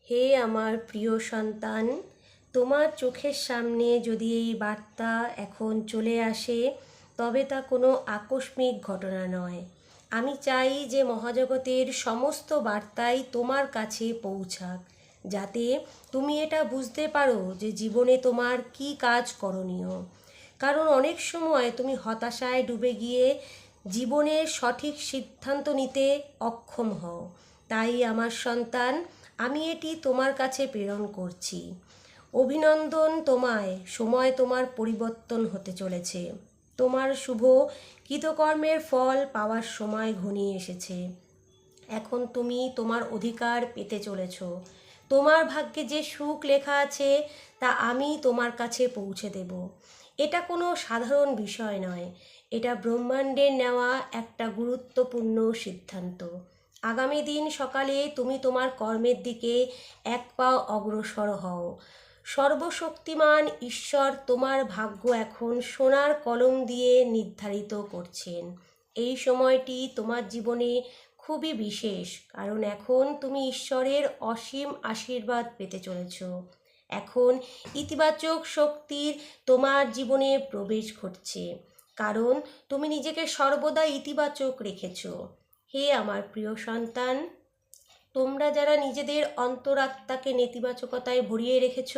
হে আমার প্রিয় সন্তান, তোমার চোখের সামনে যদি এই বার্তা এখন চলে আসে, তবে তা কোনো আকস্মিক ঘটনা নয়। আমি চাই যে মহাজগতের সমস্ত বার্তাই তোমার কাছে পৌঁছাক, যাতে তুমি এটা বুঝতে পারো যে জীবনে তোমার কি কাজ করণীয়। কারণ অনেক সময় তুমি হতাশায় ডুবে গিয়ে জীবনের সঠিক সিদ্ধান্ত নিতে অক্ষম হও। তাই আমার সন্তান, আমি এটি তোমার কাছে প্রেরণ করছি। অভিনন্দন তোমায়, সময় তোমার পরিবর্তন হতে চলেছে। তোমার শুভ কৃতকর্মের ফল পাওয়ার সময় ঘনিয়ে এসেছে। এখন তুমি তোমার অধিকার পেতে চলেছ। তোমার ভাগ্যে যে সুখ লেখা আছে তা আমি তোমার কাছে পৌঁছে দেব। এটা কোনো সাধারণ বিষয় নয়, এটা ব্রহ্মাণ্ডের নেওয়া একটা গুরুত্বপূর্ণ সিদ্ধান্ত। আগামী দিন সকালে তুমি তোমার কর্মের দিকে এক পা অগ্রসর হও। সর্বশক্তিমান ঈশ্বর তোমার ভাগ্য এখন সোনার কলম দিয়ে নির্ধারিত করছেন। এই সময়টি তোমার জীবনে খুবই বিশেষ, কারণ এখন তুমি ঈশ্বরের অসীম আশীর্বাদ পেতে চলেছ। এখন ইতিবাচক শক্তির তোমার জীবনে প্রবেশ ঘটছে, কারণ তুমি নিজেকে সর্বদা ইতিবাচক রেখেছ। হে আমার প্রিয় সন্তান, তোমরা যারা নিজেদের অন্তরাত্মাকে নেতিবাচকতায় ভরিয়ে রেখেছ,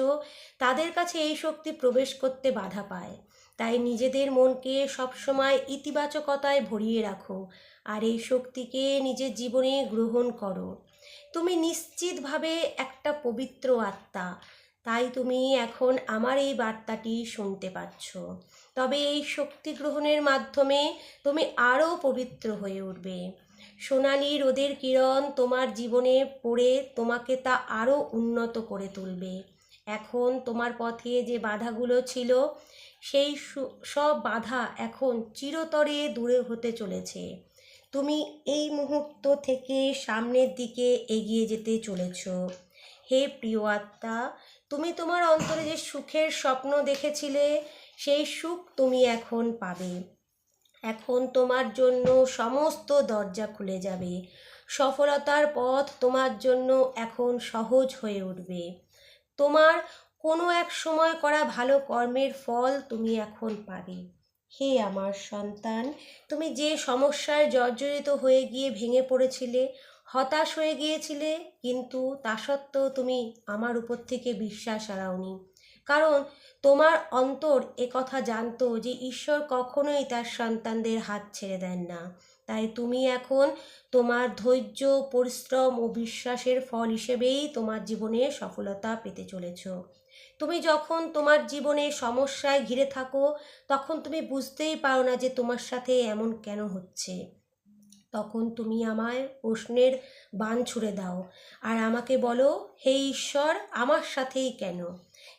তাদের কাছে এই শক্তি প্রবেশ করতে বাধা পায়। তাই নিজেদের মনকে সবসময় ইতিবাচকতায় ভরিয়ে রাখো, আর এই শক্তিকে নিজের জীবনে গ্রহণ করো। তুমি নিশ্চিতভাবে একটা পবিত্র আত্মা, তাই তুমি এখন আমার এই বার্তাটি শুনতে পাচ্ছ। তবে এই শক্তি গ্রহণের মাধ্যমে তুমি আরও পবিত্র হয়ে উঠবে। সোনালি রোদের কিরণ তোমার জীবনে পড়ে তোমাকে তা আরও উন্নত করে তুলবে। এখন তোমার পথে যে বাধাগুলো ছিল, সেই সব বাধা এখন চিরতরে দূরে হতে চলেছে। তুমি এই মুহূর্ত থেকে সামনের দিকে এগিয়ে যেতে চলেছ। হে প্রিয় আত্মা, তুমি তোমার অন্তরে যে সুখের স্বপ্ন দেখেছিলে, সেই সুখ তুমি এখন পাবে। এখন তোমার জন্য সমস্ত দরজা খুলে যাবে। সফলতার পথ তোমার জন্য এখন সহজ হয়ে উঠবে। তোমার কোনো এক সময় করা ভালো কর্মের ফল তুমি এখন পাবে। হে আমার সন্তান, তুমি যে সমস্যায় জর্জরিত হয়ে গিয়ে ভেঙে পড়েছিলে, হতাশ হয়ে গিয়েছিলে, কিন্তু তা সত্ত্বেও তুমি আমার উপর থেকে বিশ্বাস হারাওনি। কারণ তোমার অন্তর কথা জানতো যে ঈশ্বর কখনোই তার সন্তানদের হাত ছেড়ে দেন না। তাই তুমি এখন তোমার ধৈর্য, পরিশ্রম ও বিশ্বাসের ফল হিসেবেই তোমার জীবনে সফলতা পেতে চলেছ। তুমি যখন তোমার জীবনে সমস্যায় ঘিরে থাকো, তখন তুমি বুঝতেই পারো না যে তোমার সাথে এমন কেন হচ্ছে। তখন তুমি আমায় প্রশ্নের বাণ ছুড়ে দাও, আর আমাকে বলো, হে ঈশ্বর, আমার সাথেই কেন?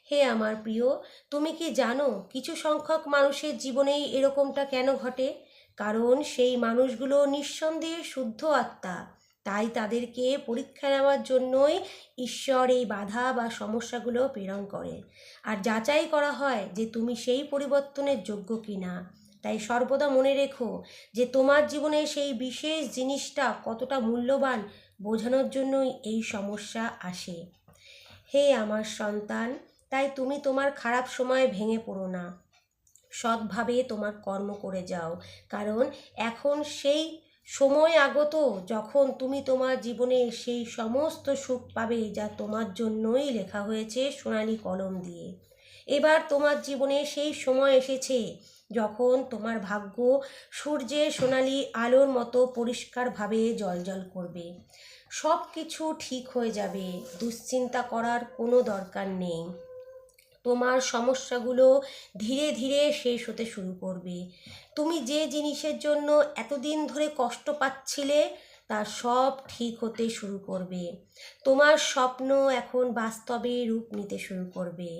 হে আমার প্রিয়, তুমি কি জানো কিছু সংখ্যক মানুষের জীবনেই এরকমটা কেন ঘটে? কারণ সেই মানুষগুলো নিঃসন্দেহে শুদ্ধ আত্মা। তাই তাদেরকে পরীক্ষা নেওয়ার জন্যই ঈশ্বর এই বাধা বা সমস্যাগুলো প্রেরণ করে, আর যাচাই করা হয় যে তুমি সেই পরিবর্তনের যোগ্য কিনা। তাই সর্বদা মনে রেখো যে তোমার জীবনে সেই বিশেষ জিনিসটা কতটা মূল্যবান বোঝানোর জন্যই এই সমস্যা আসে। হে আমার সন্তান, তাই তুমি তোমার খারাপ সময়ে ভেঙে পড়ো না। সৎভাবে তোমার কর্ম করে যাও, কারণ এখন সেই সময় আগত যখন তুমি তোমার জীবনে সেই সমস্ত সুখ পাবে যা তোমার জন্যই লেখা হয়েছে সোনালি কলম দিয়ে। এবার তোমার জীবনে সেই সময় এসেছে যখন তোমার ভাগ্য সূর্যের সোনালি আলোর মতো পরিষ্কারভাবে জ্বলজ্বল করবে। সব কিছু ঠিক হয়ে যাবে, দুশ্চিন্তা করার কোনো দরকার নেই। তোমার সমস্যাগুলো ধীরে ধীরে শেষ হতে শুরু করবে। তুমি যে জিনিসের জন্য এতদিন ধরে কষ্ট পাচ্ছিলে, তা সব ঠিক হতে শুরু করবে। তোমার স্বপ্ন এখন বাস্তবে রূপ নিতে শুরু করবে।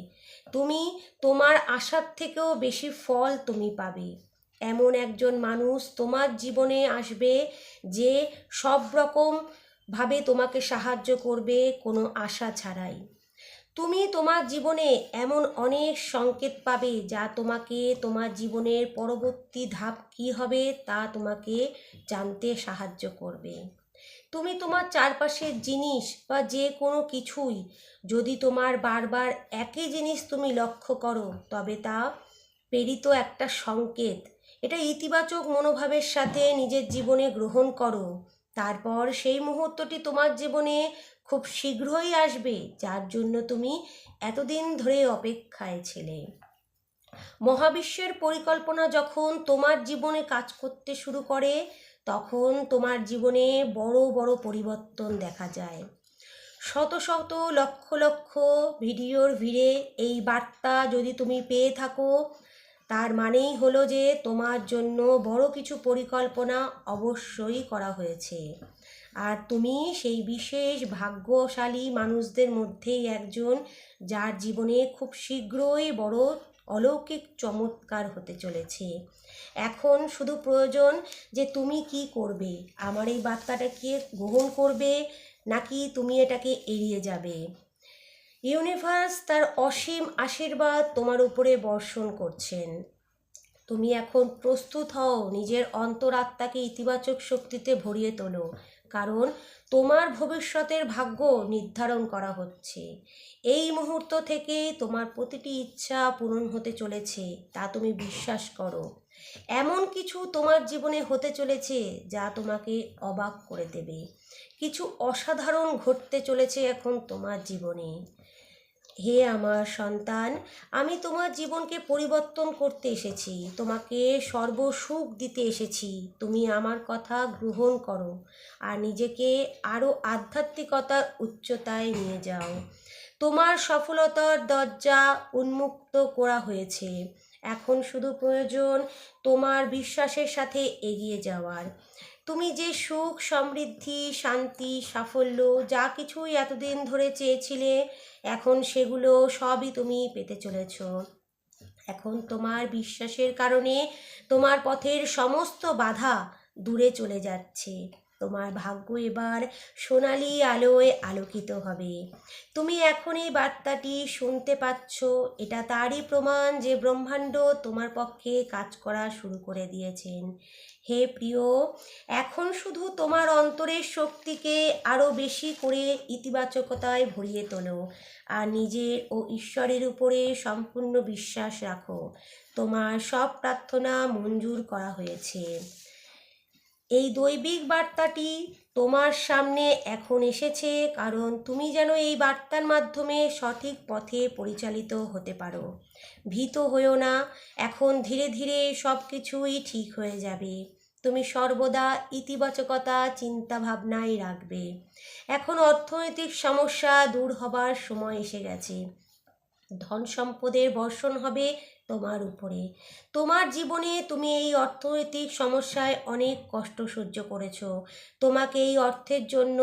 তুমি তোমার আশার থেকেও বেশি ফল তুমি পাবে। এমন একজন মানুষ তোমার জীবনে আসবে যে সব রকম ভাবে তোমাকে সাহায্য করবে, কোনো আশা ছাড়াই। তুমি তোমার জীবনে এমন অনেক সংকেত পাবে যা তোমাকে তোমার জীবনের পরবর্তী ধাপ কী হবে তা তোমাকে জানতে সাহায্য করবে। তুমি তোমার চারপাশের জিনিস বা যে কোনো কিছুই যদি তোমার বারবার একই জিনিস তুমি লক্ষ্য করো, তবে তা প্রেরিত একটা সংকেত। এটা ইতিবাচক মনোভাবের সাথে নিজের জীবনে গ্রহণ করো। তারপর সেই মুহূর্তটি তোমার জীবনে খুব শীঘ্রই আসবে, যার জন্য তুমি এতদিন ধরে অপেক্ষায় ছিলে। মহাবিশ্বের পরিকল্পনা যখন তোমার জীবনে কাজ করতে শুরু করে, তখন তোমার জীবনে বড় বড় পরিবর্তন দেখা যায়। শত শত লক্ষ লক্ষ ভিডিওর ভিড়ে এই বার্তা যদি তুমি পেয়ে থাকো, তার মানেই হলো যে তোমার জন্য বড় কিছু পরিকল্পনা অবশ্যই করা হয়েছে। আর তুমি সেই বিশেষ ভাগ্যশালী মানুষদের মধ্যেই একজন, যার জীবনে খুব শীঘ্রই বড় অলৌকিক চমৎকার হতে চলেছে। এখন শুধু প্রয়োজন যে তুমি কি করবে। আমার এই বার্তাটাকে গ্রহণ করবে, নাকি তুমি এটাকে এড়িয়ে যাবে। ইউনিভার্স তার অসীম আশীর্বাদ তোমার উপরে বর্ষণ করছেন। তুমি এখন প্রস্তুত হও, নিজের অন্তরাত্মাকে ইতিবাচক শক্তিতে ভরিয়ে তোলো, কারণ তোমার ভবিষ্যতের ভাগ্য নির্ধারণ করা হচ্ছে। এই মুহূর্ত থেকেই তোমার প্রতিটি ইচ্ছা পূরণ হতে চলেছে, তা তুমি বিশ্বাস করো। এমন কিছু তোমার জীবনে হতে চলেছে যা তোমাকে অবাক করে দেবে। কিছু অসাধারণ ঘটতে চলেছে এখন তোমার জীবনে। হে আমার সন্তান, আমি তোমার জীবনকে পরিবর্তন করতে এসেছি, তোমাকে সর্বসুখ দিতে এসেছি। তুমি আমার কথা গ্রহণ করো আর নিজেকে আরও আধ্যাত্মিকতার উচ্চতায় নিয়ে যাও। তোমার সফলতার দরজা উন্মুক্ত করা হয়েছে। এখন শুধু প্রয়োজন তোমার বিশ্বাসের সাথে এগিয়ে যাওয়ার। তুমি যে সুখ, সমৃদ্ধি, শান্তি, সাফল্য যা কিছুই এতদিন ধরে চেয়েছিলে, এখন সেগুলো সবই তুমি পেতে চলেছ। এখন তোমার বিশ্বাসের কারণে তোমার পথের সমস্ত বাধা দূরে চলে যাচ্ছে। তোমার ভাগ্য এবার সোনালি আলোয় আলোকিত হবে। তুমি এখন এই বার্তাটি শুনতে পাচ্ছ, এটা তারই প্রমাণ যে ব্রহ্মাণ্ড তোমার পক্ষে কাজ করা শুরু করে দিয়েছেন। হে প্রিয়, এখন শুধু তোমার অন্তরের শক্তিকে আরও বেশি করে ইতিবাচকতায় ভরিয়ে তোলো আর নিজের ও ঈশ্বরের উপরে সম্পূর্ণ বিশ্বাস রাখো। তোমার সব প্রার্থনা মঞ্জুর করা হয়েছে। এই দৈবিক বার্তাটি তোমার সামনে এখন এসেছে, কারণ তুমি যেন এই বার্তার মাধ্যমে সঠিক পথে পরিচালিত হতে পারো। ভীত হয়েও না, এখন ধীরে ধীরে সব কিছুই ঠিক হয়ে যাবে। তুমি সর্বদা ইতিবাচকতা চিন্তা ভাবনাই রাখবে। এখন অর্থনৈতিক সমস্যা দূর হবার সময় এসে গেছে। ধন সম্পদের বর্ষণ হবে তোমার উপরে। তোমার জীবনে তুমি এই অর্থনৈতিক সমস্যায় অনেক কষ্ট সহ্য করেছো। তোমাকে এই অর্থের জন্য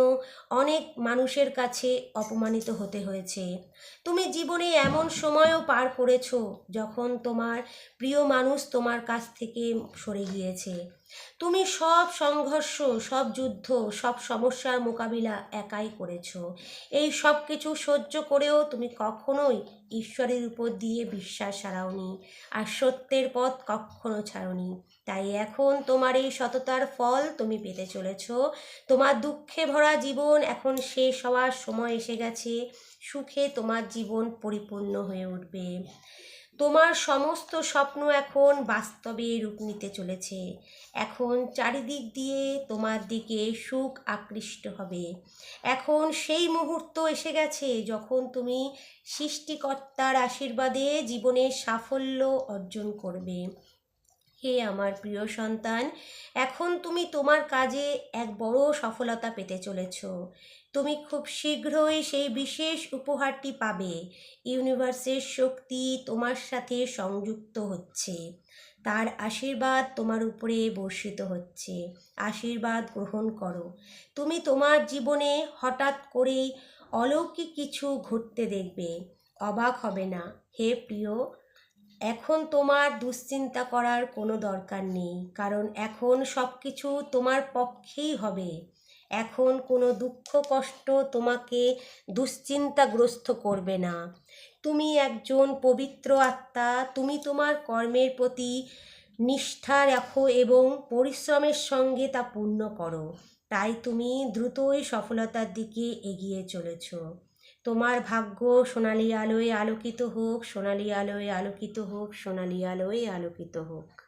অনেক মানুষের কাছে অপমানিত হতে হয়েছে। তুমি জীবনে এমন সময়ও পার করেছো যখন তোমার প্রিয় মানুষ তোমার কাছ থেকে সরে গিয়েছে। তুমি সব সংঘর্ষ, সব যুদ্ধ, সব সমস্যার মোকাবিলা একাই করেছো। এই সব কিছু সহ্য করেও তুমি কখনোই ঈশ্বরের উপর দিয়ে বিশ্বাস হারাওনি আর সত্যের পথ কখনো ছাড়োনি। তাই এখন তোমার এই সততার ফল তুমি পেতে চলেছ। তোমার দুঃখে ভরা জীবন এখন শেষ হওয়ার সময় এসে গেছে। সুখে তোমার জীবন পরিপূর্ণ হয়ে উঠবে। তোমার সমস্ত স্বপ্ন এখন বাস্তবে রূপ নিতে চলেছে। এখন চারিদিক দিয়ে তোমার দিকে সুখ আকৃষ্ট হবে। এখন সেই মুহূর্ত এসে গেছে যখন তুমি সৃষ্টিকর্তার আশীর্বাদে জীবনের সাফল্য অর্জন করবে। হে আমার প্রিয় সন্তান, এখন তুমি তোমার কাজে এক বড় সফলতা পেতে চলেছ। তুমি খুব শীঘ্রই সেই বিশেষ উপহারটি পাবে। ইউনিভার্সের শক্তি তোমার সাথে সংযুক্ত হচ্ছে, তার আশীর্বাদ তোমার উপরে বর্ষিত হচ্ছে। আশীর্বাদ গ্রহণ করো। তুমি তোমার জীবনে হঠাৎ করেই অলৌকিক কিছু ঘটতে দেখবে, অবাক হবে না। হে প্রিয়, এখন তোমার দুশ্চিন্তা করার কোনো দরকার নেই, কারণ এখন সব কিছু তোমার পক্ষেই হবে। এখন কোনো দুঃখ কষ্ট তোমাকে দুশ্চিন্তাগ্রস্ত করবে না। তুমি একজন পবিত্র আত্মা। তুমি তোমার কর্মের প্রতি নিষ্ঠা রাখো এবং পরিশ্রমের সঙ্গে তা পূর্ণ করো। তাই তুমি দ্রুতই সফলতার দিকে এগিয়ে চলেছ। তোমার ভাগ্য সোনালি আলোয় আলোকিত হোক, সোনালি আলোয় আলোকিত হোক, সোনালি আলোয় আলোকিত হোক।